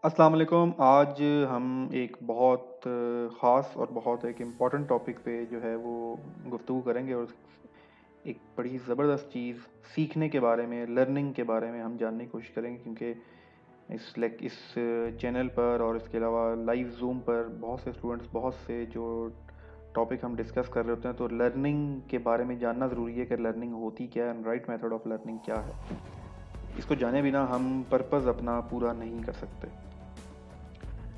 अस्सलाम वालेकुम। आज हम एक बहुत ख़ास और बहुत एक इम्पॉर्टेंट टॉपिक पे जो है वो गुफ्तगू करेंगे और एक बड़ी ज़बरदस्त चीज़ सीखने के बारे में, लर्निंग के बारे में हम जानने की कोशिश करेंगे क्योंकि इस चैनल पर और इसके अलावा लाइव ज़ूम पर बहुत से स्टूडेंट्स, बहुत से जो टॉपिक हम डिस्कस कर रहे होते हैं, तो लर्निंग के बारे में जानना ज़रूरी है कि लर्निंग होती क्या है and right method of learning क्या है। इसको जाने बिना हम पर्पज़ अपना पूरा नहीं कर सकते।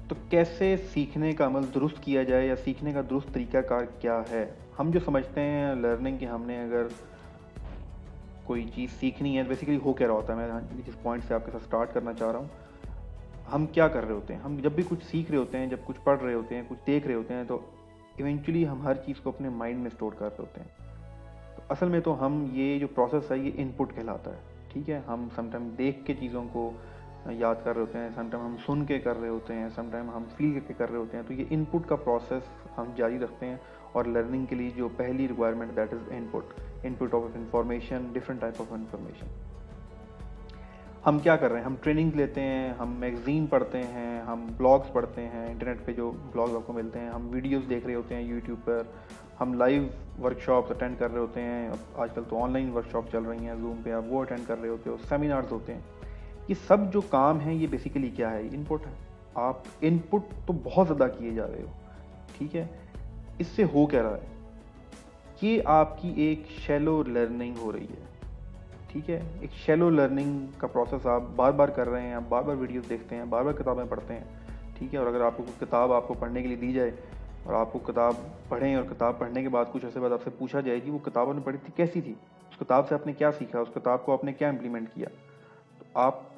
तो कैसे सीखने का अमल दुरुस्त किया जाए या सीखने का दुरुस्त तरीक़ाकार क्या है? हम जो समझते हैं लर्निंग कि हमने अगर कोई चीज़ सीखनी है, बेसिकली हो क्या रहा होता है, मैं जिस पॉइंट से आपके साथ स्टार्ट करना चाह रहा हूँ, हम क्या कर रहे होते हैं? हम जब भी कुछ सीख रहे होते हैं, जब कुछ पढ़ रहे होते हैं, कुछ देख रहे होते हैं, तो इवेंचुअली हम हर चीज़ को अपने माइंड में स्टोर कर रहे होते हैं। तो असल में तो हम ये जो प्रोसेस है, ये इनपुट कहलाता है, ठीक है? हम समटाइम देख के चीज़ों को याद कर रहे होते हैं, समटाइम हम सुन के कर रहे होते हैं, समटाइम हम फ़ील करके कर रहे होते हैं। तो ये इनपुट का प्रोसेस हम जारी रखते हैं और लर्निंग के लिए जो पहली requirement that is input, input of information, different type of information. हम क्या कर रहे हैं? हम ट्रेनिंग लेते हैं, हम मैगज़ीन पढ़ते हैं, हम ब्लॉग्स पढ़ते हैं, इंटरनेट पे जो ब्लॉग्स आपको मिलते हैं, हम वीडियोज़ देख रहे होते हैं यूट्यूब पर, हम लाइव वर्कशॉप्स अटेंड कर रहे होते हैं। अब आजकल तो ऑनलाइन वर्कशॉप चल रही हैं ज़ूम पे, आप वो अटेंड कर रहे होते हो, सेमिनार्स होते हैं। ये सब जो काम है ये बेसिकली क्या है? इनपुट है। आप इनपुट तो बहुत ज़्यादा किए जा रहे हो, ठीक है? इससे हो क्या रहा है? ये आपकी एक शैलो लर्निंग हो रही है, ठीक है? एक शैलो लर्निंग का प्रोसेस आप बार-बार कर रहे हैं, आप बार-बार वीडियोज़ देखते हैं, बार-बार किताबें पढ़ते हैं, ठीक है? और अगर आपको कोई किताब आपको पढ़ने के लिए दी जाए और आपको किताब पढ़ें और किताब पढ़ने के बाद कुछ अर्से बाद आपसे पूछा जाए कि वो किताब आपने पढ़ी थी, कैसी थी? उस किताब से आपने क्या सीखा? उस किताब को आपने क्या इम्प्लीमेंट किया? तो आपका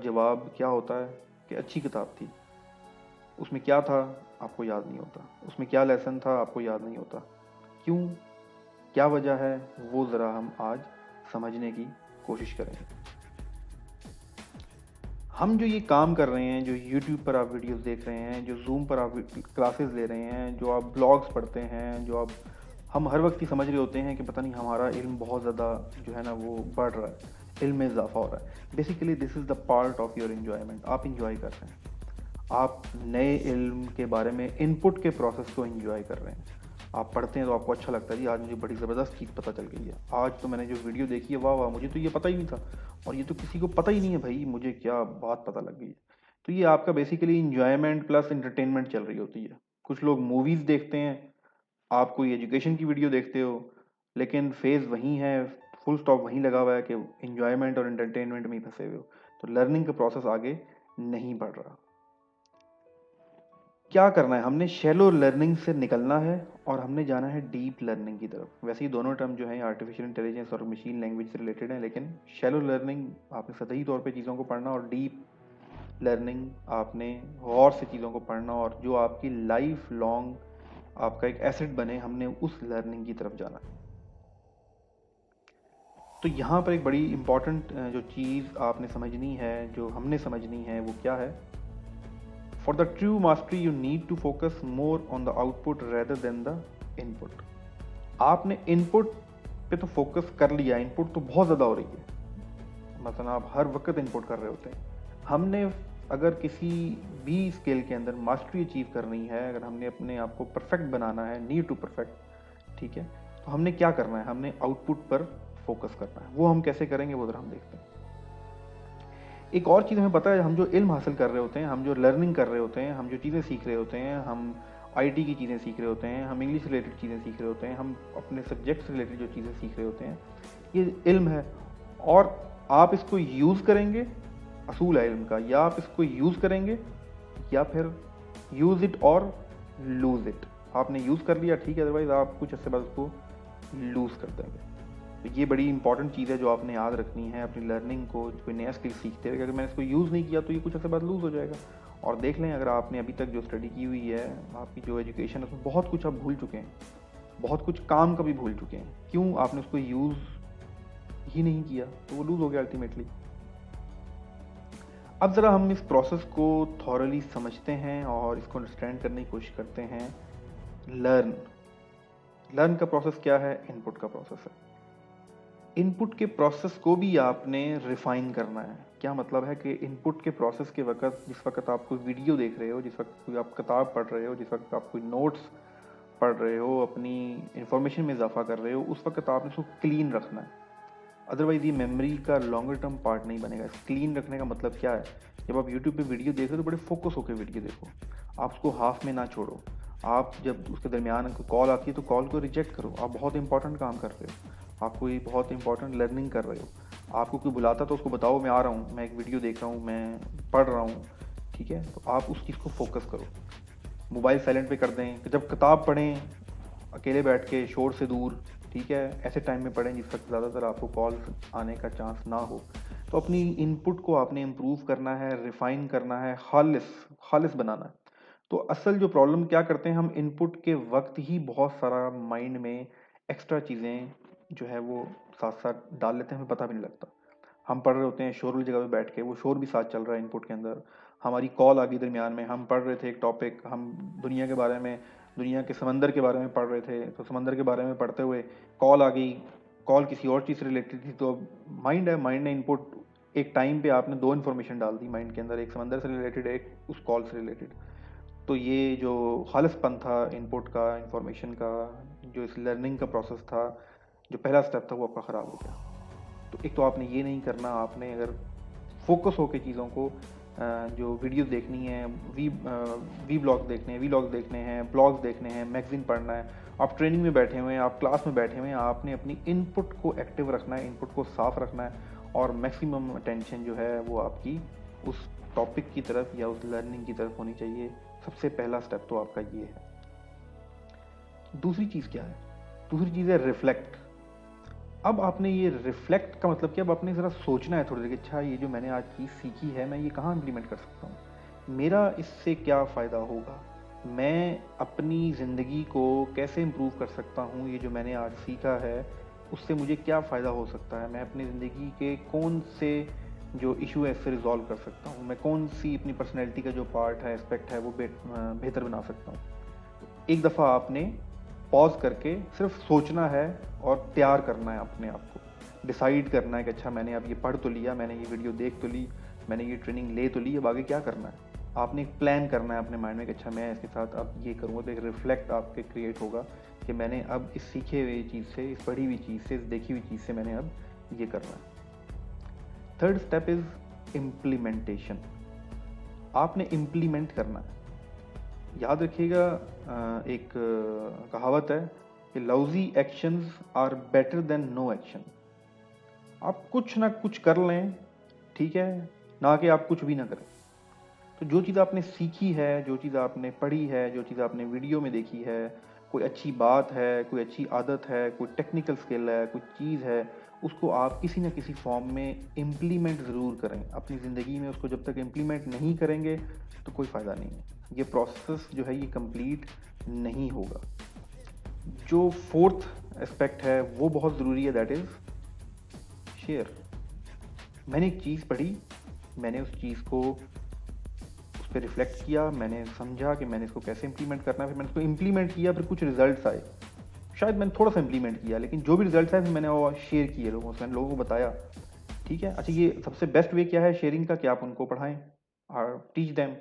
जवाब क्या होता है कि अच्छी किताब थी। उसमें क्या था? आपको याद नहीं होता। उसमें क्या लेसन था? आपको याद नहीं होता। क्यों? क्या वजह है? वो ज़रा हम आज समझने की कोशिश करेंगे। हम जो ये काम कर रहे हैं, जो यूट्यूब पर आप वीडियोज़ देख रहे हैं, जो ज़ूम पर आप क्लासेस ले रहे हैं, जो आप ब्लॉग्स पढ़ते हैं, जो आप हम हर वक़्त ये समझ रहे होते हैं कि पता नहीं हमारा इल्म बहुत ज़्यादा जो है ना वो बढ़ रहा है, इल्म में इज़ाफ़ा हो रहा है। Basically this is the part of your enjoyment. आप एन्जॉय कर रहे हैं। आप नए इल्म के बारे में इनपुट के प्रोसेस को एंजॉय कर रहे हैं। आप पढ़ते हैं तो आपको अच्छा लगता है, जी आज मुझे बड़ी ज़बरदस्त चीज़ पता चल गई है। आज तो मैंने जो वीडियो देखी है, वाह वाह, मुझे तो ये पता ही नहीं था और ये तो किसी को पता ही नहीं है भाई, मुझे क्या बात पता लग गई है। तो ये आपका बेसिकली एन्जॉयमेंट प्लस एंटरटेनमेंट चल रही होती है। कुछ लोग मूवीज़ देखते हैं, आप कोई एजुकेशन की वीडियो देखते हो, लेकिन फेज़ वही है, फुल स्टॉप वहीं लगा हुआ है कि एन्जॉयमेंट और एंटरटेनमेंट में ही फँसे हुए हो। तो लर्निंग का प्रोसेस आगे नहीं बढ़ रहा। क्या करना है? हमने शैलो लर्निंग से निकलना है और हमने जाना है डीप लर्निंग की तरफ। वैसे ही दोनों टर्म जो हैं आर्टिफिशियल इंटेलिजेंस और मशीन लैंग्वेज से रिलेटेड हैं, लेकिन शैलो लर्निंग आपने सतही तौर पे चीज़ों को पढ़ना और डीप लर्निंग आपने गौर से चीज़ों को पढ़ना और जो आपकी लाइफ लॉन्ग आपका एक एसेट बने, हमने उस लर्निंग की तरफ जाना है। तो यहाँ पर एक बड़ी इम्पॉर्टेंट जो चीज़ आपने समझनी है, जो हमने समझनी है, वो क्या है? For the true mastery, you need to focus more on the output rather than the input. आपने इनपुट पे तो फोकस कर लिया, इनपुट तो बहुत ज़्यादा हो रही है, मतलब आप हर वक्त इनपुट कर रहे होते हैं। हमने अगर किसी भी स्किल के अंदर मास्टरी अचीव करनी है, अगर हमने अपने आप को परफेक्ट बनाना है, नीड टू परफेक्ट, ठीक है, तो हमने क्या करना है? हमने आउटपुट पर फोकस करना है। वो हम कैसे करेंगे वो ज़रा हम देखते हैं। एक और चीज़ हमें पता है, हम जो इल्म हासिल कर रहे होते हैं, हम जो लर्निंग कर रहे होते हैं, हम जो चीज़ें सीख रहे होते हैं, हम आईटी की चीज़ें सीख रहे होते हैं, हम इंग्लिश रिलेटेड चीज़ें सीख रहे होते हैं, हम अपने सब्जेक्ट से रिलेटेड जो चीज़ें सीख रहे होते हैं, ये इल्म है और आप इसको यूज़ करेंगे, असूल है इल्म का, या आप इसको यूज़ करेंगे या फिर यूज़ इट और लूज़ इट। आपने यूज़ कर लिया ठीक है, अदरवाइज़ आप कुछ अर्से बाद उसको लूज़ कर देंगे। तो ये बड़ी इंपॉर्टेंट चीज़ है जो आपने याद रखनी है अपनी लर्निंग को, कोई नया स्किल सीखते हुए। अगर मैंने इसको यूज़ नहीं किया तो ये कुछ अर्से बाद लूज़ हो जाएगा। और देख लें, अगर आपने अभी तक जो स्टडी की हुई है, आपकी जो एजुकेशन है, उसमें बहुत कुछ आप भूल चुके हैं, बहुत कुछ काम का भी भूल चुके हैं। क्यों? आपने उसको यूज़ ही नहीं किया, तो वो लूज़ हो गया अल्टीमेटली। अब ज़रा हम इस प्रोसेस को थॉरली समझते हैं और इसको अंडरस्टैंड करने की कोशिश करते हैं। लर्न लर्न का प्रोसेस क्या है? इनपुट का प्रोसेस है। इनपुट के प्रोसेस को भी आपने रिफाइन करना है। क्या मतलब है कि इनपुट के प्रोसेस के वक़्त, जिस वक़्त आप कोई वीडियो देख रहे हो, जिस वक़्त कोई आप किताब पढ़ रहे हो, जिस वक़्त आप कोई नोट्स पढ़ रहे हो, अपनी इन्फॉर्मेशन में इज़ाफ़ा कर रहे हो, उस वक़्त आपने उसको क्लीन रखना है। अदरवाइज़ ये मेमोरी का लॉन्गर टर्म पार्ट नहीं बनेगा। क्लीन रखने का मतलब क्या है? जब आप यूट्यूब पे वीडियो देख रहे हो तो बड़े फोकस होकर वीडियो देखो। आप उसको हाफ में ना छोड़ो। आप जब उसके दरमियान कोई कॉल आती है तो कॉल को रिजेक्ट करो। आप बहुत इंपॉर्टेंट काम कर रहे हो, आप कोई बहुत इंपॉर्टेंट लर्निंग कर रहे हो। आपको कोई बुलाता तो उसको बताओ मैं आ रहा हूँ, मैं एक वीडियो देख रहा हूँ, मैं पढ़ रहा हूँ, ठीक है? तो आप उस चीज़ को फोकस करो। मोबाइल साइलेंट पे कर दें। जब किताब पढ़ें अकेले बैठ के, शोर से दूर, ठीक है? ऐसे टाइम में पढ़ें जिस वक्त ज़्यादातर आपको कॉल्स आने का चांस ना हो। तो अपनी इनपुट को आपने इम्प्रूव करना है, रिफाइन करना है, खालिस बनाना है। तो असल जो प्रॉब्लम क्या करते हैं, हम इनपुट के वक्त ही बहुत सारा माइंड में एक्स्ट्रा चीज़ें जो है वो साथ साथ डाल लेते हैं, हमें पता भी नहीं लगता। हम पढ़ रहे होते हैं शोर वाली जगह पे बैठ के, वो शोर भी साथ चल रहा है इनपुट के अंदर। हमारी कॉल आ गई दरमियान में, हम पढ़ रहे थे एक टॉपिक, हम दुनिया के बारे में, दुनिया के समंदर के बारे में पढ़ रहे थे, तो समंदर के बारे में पढ़ते हुए कॉल आ गई। कॉल किसी और चीज़ से रिलेटेड थी, तो माइंड है, माइंड ने इनपुट एक टाइम पे आपने दो इन्फॉर्मेशन डाल दी माइंड के अंदर, एक समंदर से रिलेटेड, एक उस कॉल से रिलेटेड। तो ये जो खालिसपन था इनपुट का, इंफॉर्मेशन का, जो इस लर्निंग का प्रोसेस था, जो पहला स्टेप था, वो आपका ख़राब हो गया। तो एक तो आपने ये नहीं करना। आपने अगर फोकस होकर चीज़ों को जो वीडियोस देखनी है, वी ब्लॉग देखने हैं, वीलॉग्स देखने हैं, ब्लॉग्स देखने हैं, मैगजीन पढ़ना है, आप ट्रेनिंग में बैठे हुए हैं, आप क्लास में बैठे हुए हैं, आपने अपनी इनपुट को एक्टिव रखना है, इनपुट को साफ रखना है, और मैक्सिमम अटेंशन जो है वो आपकी उस टॉपिक की तरफ या उस लर्निंग की तरफ होनी चाहिए। सबसे पहला स्टेप तो आपका ये है। दूसरी चीज़ क्या है? दूसरी चीज़ है रिफ्लेक्ट। अब आपने ये रिफ्लेक्ट का मतलब कि अब आपने ज़रा सोचना है थोड़ी देर कि अच्छा ये जो मैंने आज चीज़ सीखी है, मैं ये कहाँ इम्प्लीमेंट कर सकता हूँ, मेरा इससे क्या फ़ायदा होगा, मैं अपनी ज़िंदगी को कैसे इम्प्रूव कर सकता हूँ, ये जो मैंने आज सीखा है उससे मुझे क्या फ़ायदा हो सकता है, मैं अपनी ज़िंदगी के कौन से जो इशू है इससे रिजॉल्व कर सकता हूँ, मैं कौन सी अपनी पर्सनैलिटी का जो पार्ट है, एस्पेक्ट है, वो बेहतर बना सकता हूँ। एक दफ़ा आपने पॉज करके सिर्फ सोचना है और तैयार करना है अपने आप को, डिसाइड करना है कि अच्छा मैंने अब ये पढ़ तो लिया, मैंने ये वीडियो देख तो ली, मैंने ये ट्रेनिंग ले तो ली, अब आगे क्या करना है। आपने एक प्लान करना है अपने माइंड में कि अच्छा मैं इसके साथ अब ये करूँगा। तो एक रिफ्लेक्ट आपके क्रिएट होगा कि मैंने अब इस सीखे हुए चीज़ से, इस पढ़ी हुई चीज़ से, इस देखी हुई चीज़ से मैंने अब ये करना है। Third step is implementation. आपने इम्प्लीमेंट करना है। याद रखिएगा, एक कहावत है कि lousy actions are better than no action. आप कुछ ना कुछ कर लें, ठीक है, ना कि आप कुछ भी ना करें। तो जो चीज़ आपने सीखी है, जो चीज़ आपने पढ़ी है, जो चीज़ आपने वीडियो में देखी है, कोई अच्छी बात है, कोई अच्छी आदत है, कोई टेक्निकल स्किल है, कोई चीज़ है, उसको आप किसी न किसी फॉर्म में इम्प्लीमेंट ज़रूर करें अपनी ज़िंदगी में। उसको जब तक इम्प्लीमेंट नहीं करेंगे तो कोई फ़ायदा नहीं है, ये प्रोसेस जो है ये कंप्लीट नहीं होगा। जो फोर्थ एस्पेक्ट है वो बहुत ज़रूरी है, दैट इज़ शेयर। मैंने एक चीज़ पढ़ी, मैंने उस चीज़ को उस पर रिफ्लेक्ट किया, मैंने समझा कि मैंने इसको कैसे इम्प्लीमेंट करना है, फिर मैंने इसको इम्प्लीमेंट किया, फिर कुछ रिजल्ट्स आए। शायद मैंने थोड़ा सा इम्प्लीमेंट किया, लेकिन जो भी रिजल्ट्स आए फिर मैंने वो शेयर किए लोगों से, मैंने लोगों को बताया, ठीक है। अच्छा, ये सबसे बेस्ट वे क्या है शेयरिंग का, कि आप उनको पढ़ाएं और टीच देम।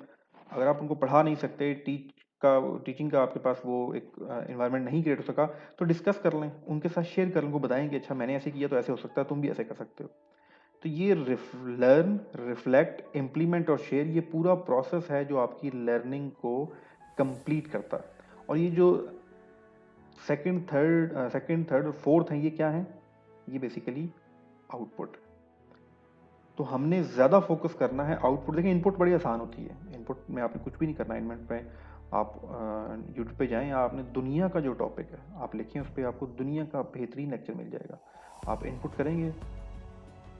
अगर आप उनको पढ़ा नहीं सकते, टीचिंग का आपके पास वो एक इन्वायरमेंट नहीं क्रिएट हो सका, तो डिस्कस कर लें, उनके साथ शेयर कर लें, उनको बताएं कि अच्छा मैंने ऐसे किया तो ऐसे हो सकता है, तुम भी ऐसे कर सकते हो। तो ये लर्न, रिफ्लेक्ट, इम्प्लीमेंट और शेयर, ये पूरा प्रोसेस है जो आपकी लर्निंग को कंप्लीट करता है। और ये जो सेकंड, थर्ड और फोर्थ है, ये क्या है? ये बेसिकली आउटपुट। तो हमने ज़्यादा फोकस करना है आउटपुट। देखिए इनपुट बड़ी आसान होती है, इनपुट में आपने कुछ भी नहीं करना। इनपुट में आप यूट्यूब पे जाएं, आपने दुनिया का जो टॉपिक है आप लिखें, उस पर आपको दुनिया का बेहतरीन लेक्चर मिल जाएगा। आप इनपुट करेंगे,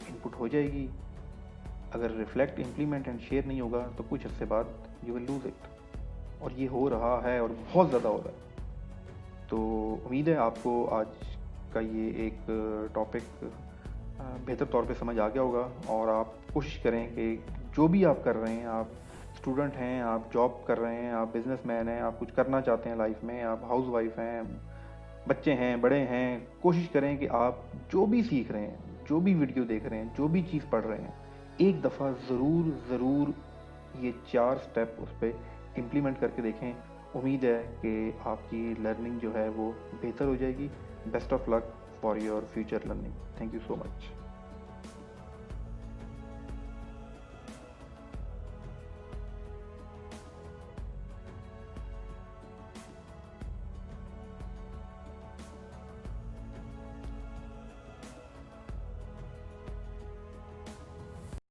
इनपुट हो जाएगी। अगर रिफ्लेक्ट, इम्प्लीमेंट एंड शेयर नहीं होगा तो कुछ अर्से बाद यू विल लूज इट। और ये हो रहा है और बहुत ज़्यादा हो रहा है। तो उम्मीद है आपको आज का ये एक टॉपिक बेहतर तौर पे समझ आ गया होगा। और आप कोशिश करें कि जो भी आप कर रहे हैं, आप स्टूडेंट हैं, आप जॉब कर रहे हैं, आप बिजनेसमैन हैं, आप कुछ करना चाहते हैं लाइफ में, आप हाउस वाइफ हैं, बच्चे हैं, बड़े हैं, कोशिश करें कि आप जो भी सीख रहे हैं, जो भी वीडियो देख रहे हैं, जो भी चीज़ पढ़ रहे हैं, एक दफ़ा ज़रूर ये 4 स्टेप उस पे इम्प्लीमेंट करके देखें। उम्मीद है कि आपकी लर्निंग जो है वो बेहतर हो जाएगी। Best of luck for your future learning. Thank you so much.